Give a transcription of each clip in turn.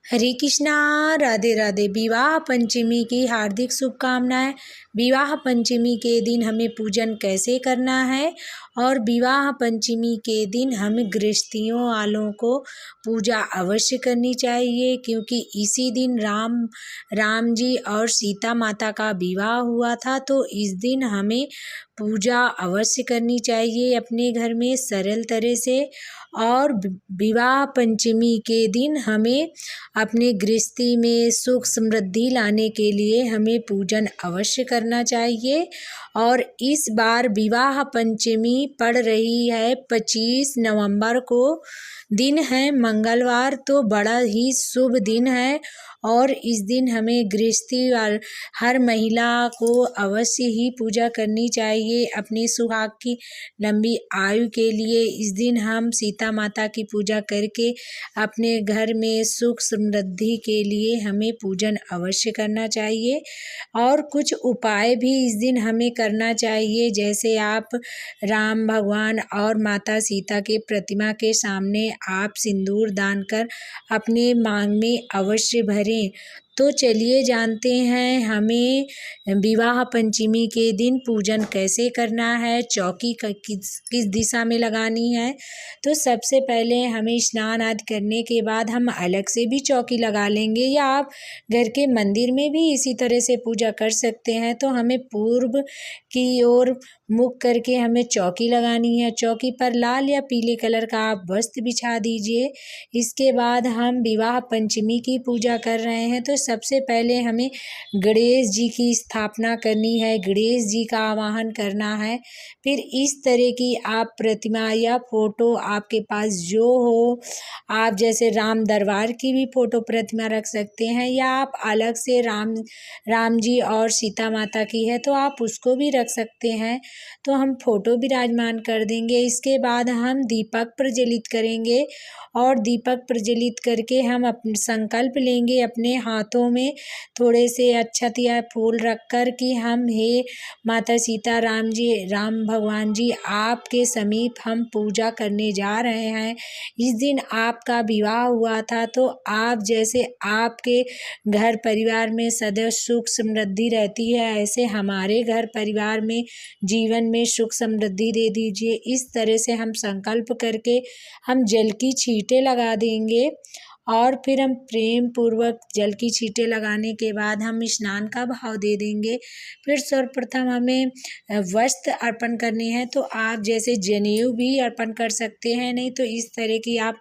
हरे कृष्णा, राधे राधे। विवाह पंचमी की हार्दिक शुभकामनाएं। विवाह पंचमी के दिन हमें पूजन कैसे करना है और विवाह पंचमी के दिन हमें गृहस्थियों वालों को पूजा अवश्य करनी चाहिए, क्योंकि इसी दिन राम जी और सीता माता का विवाह हुआ था। तो इस दिन हमें पूजा अवश्य करनी चाहिए अपने घर में सरल तरह से। और विवाह पंचमी के दिन हमें अपने गृहस्थी में सुख समृद्धि लाने के लिए हमें पूजन अवश्य करना चाहिए। और इस बार विवाह पंचमी पड़ रही है 25 नवंबर को, दिन है मंगलवार, तो बड़ा ही शुभ दिन है। और इस दिन हमें गृहस्थी हर महिला को अवश्य ही पूजा करनी चाहिए अपनी सुहाग की लंबी आयु के लिए। इस दिन हम सीता माता की पूजा करके अपने घर में सुख समृद्धि के लिए हमें पूजन अवश्य करना चाहिए। और कुछ उपाय भी इस दिन हमें करना चाहिए, जैसे आप राम भगवान और माता सीता के प्रतिमा के सामने आप सिंदूर दान कर अपने मांग में अवश्य भरें। तो चलिए जानते हैं हमें विवाह पंचमी के दिन पूजन कैसे करना है, चौकी किस दिशा में लगानी है। तो सबसे पहले हमें स्नान आदि करने के बाद हम अलग से भी चौकी लगा लेंगे, या आप घर के मंदिर में भी इसी तरह से पूजा कर सकते हैं। तो हमें पूर्व की ओर मुख करके हमें चौकी लगानी है। चौकी पर लाल या पीले कलर का आप वस्त्र बिछा दीजिए। इसके बाद हम विवाह पंचमी की पूजा कर रहे हैं, तो सबसे पहले हमें गणेश जी की स्थापना करनी है, गणेश जी का आवाहन करना है। फिर इस तरह की आप प्रतिमा या फोटो आपके पास जो हो, आप जैसे राम दरबार की भी फोटो प्रतिमा रख सकते हैं, या आप अलग से राम जी और सीता माता की है तो आप उसको भी रख सकते हैं। तो हम फोटो विराजमान कर देंगे। इसके बाद हम दीपक प्रज्वलित करेंगे, और दीपक प्रज्वलित करके हम अपने संकल्प लेंगे अपने हाथों में थोड़े से अक्षत या फूल रख कर कि हम हे माता सीता राम भगवान जी आपके समीप हम पूजा करने जा रहे हैं। इस दिन आपका विवाह हुआ था, तो आप जैसे आपके घर परिवार में सदैव सुख समृद्धि रहती है, ऐसे हमारे घर परिवार में जीवन में सुख समृद्धि दे दीजिए। इस तरह से हम संकल्प करके हम जल की छींटे लगा देंगे। और फिर हम प्रेम पूर्वक जल की छींटे लगाने के बाद हम स्नान का भाव दे देंगे। फिर सर्वप्रथम हमें वस्त्र अर्पण करने हैं, तो आप जैसे जनेऊ भी अर्पण कर सकते हैं, नहीं तो इस तरह की आप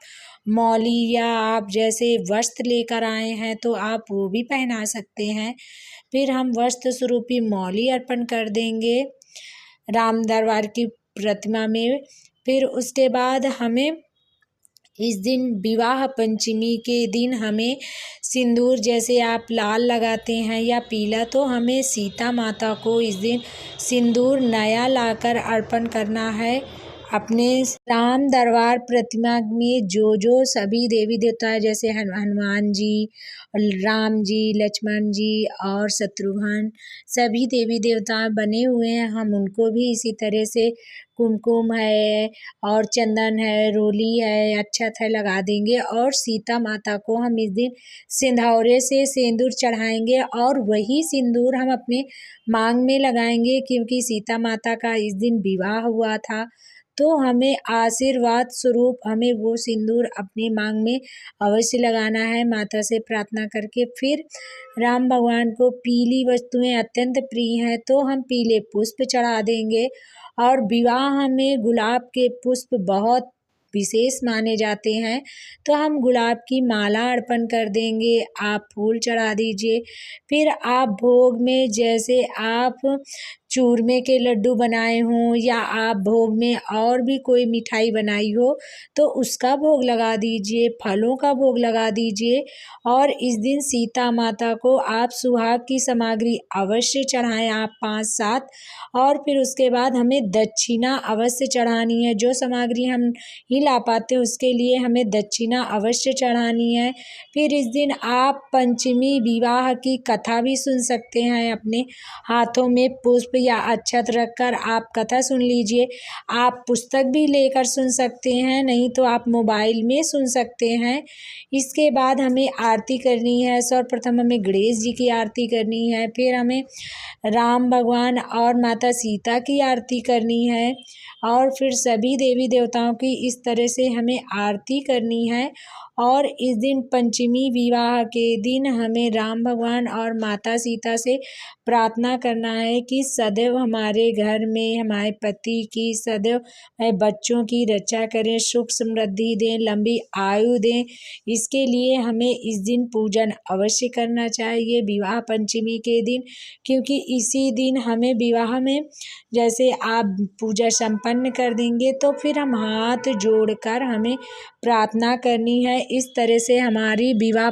मौली या आप जैसे वस्त्र लेकर आए हैं तो आप वो भी पहना सकते हैं। फिर हम वस्त्र स्वरूपी मौली अर्पण कर देंगे राम दरबार की प्रतिमा में। फिर उसके बाद हमें इस दिन विवाह पंचमी के दिन हमें सिंदूर जैसे आप लाल लगाते हैं या पीला, तो हमें सीता माता को इस दिन सिंदूर नया लाकर अर्पण करना है। अपने राम दरबार प्रतिमा में जो सभी देवी देवता है, जैसे हनुमान जी, राम जी, लक्ष्मण जी और शत्रुघ्न, सभी देवी देवता बने हुए हैं, हम उनको भी इसी तरह से कुमकुम है और चंदन है, रोली है, अक्षत है लगा देंगे। और सीता माता को हम इस दिन सिंदूरे से सिंदूर चढ़ाएंगे, और वही सिंदूर हम अपने मांग में लगाएंगे, क्योंकि सीता माता का इस दिन विवाह हुआ था। तो हमें आशीर्वाद स्वरूप हमें वो सिंदूर अपने मांग में अवश्य लगाना है, माता से प्रार्थना करके। फिर राम भगवान को पीली वस्तुएं अत्यंत प्रिय हैं, तो हम पीले पुष्प चढ़ा देंगे। और विवाह में गुलाब के पुष्प बहुत विशेष माने जाते हैं, तो हम गुलाब की माला अर्पण कर देंगे, आप फूल चढ़ा दीजिए। फिर आप भोग में जैसे आप चूरमे के लड्डू बनाए हों, या आप भोग में और भी कोई मिठाई बनाई हो तो उसका भोग लगा दीजिए, फलों का भोग लगा दीजिए। और इस दिन सीता माता को आप सुहाग की सामग्री अवश्य चढ़ाएं, आप 5-7। और फिर उसके बाद हमें दक्षिणा अवश्य चढ़ानी है, जो सामग्री हम ही ला पाते उसके लिए हमें दक्षिणा अवश्य चढ़ानी है। फिर इस दिन आप पंचमी विवाह की कथा भी सुन सकते हैं, अपने हाथों में पुष्प या अक्षत रखकर आप कथा सुन लीजिए। आप पुस्तक भी लेकर सुन सकते हैं, नहीं तो आप मोबाइल में सुन सकते हैं। इसके बाद हमें आरती करनी है। सर्वप्रथम हमें गणेश जी की आरती करनी है, फिर हमें राम भगवान और माता सीता की आरती करनी है, और फिर सभी देवी देवताओं की इस तरह से हमें आरती करनी है। और इस दिन पंचमी विवाह के दिन हमें राम भगवान और माता सीता से प्रार्थना करना है कि सदैव हमारे घर में हमारे पति की, सदैव बच्चों की रक्षा करें, सुख समृद्धि दें, लंबी आयु दें। इसके लिए हमें इस दिन पूजन अवश्य करना चाहिए विवाह पंचमी के दिन, क्योंकि इसी दिन हमें विवाह में जैसे आप पूजा संपन्न कर देंगे तो फिर हम हाथ जोड़कर हमें प्रार्थना करनी है। इस तरह से हमारी विवाह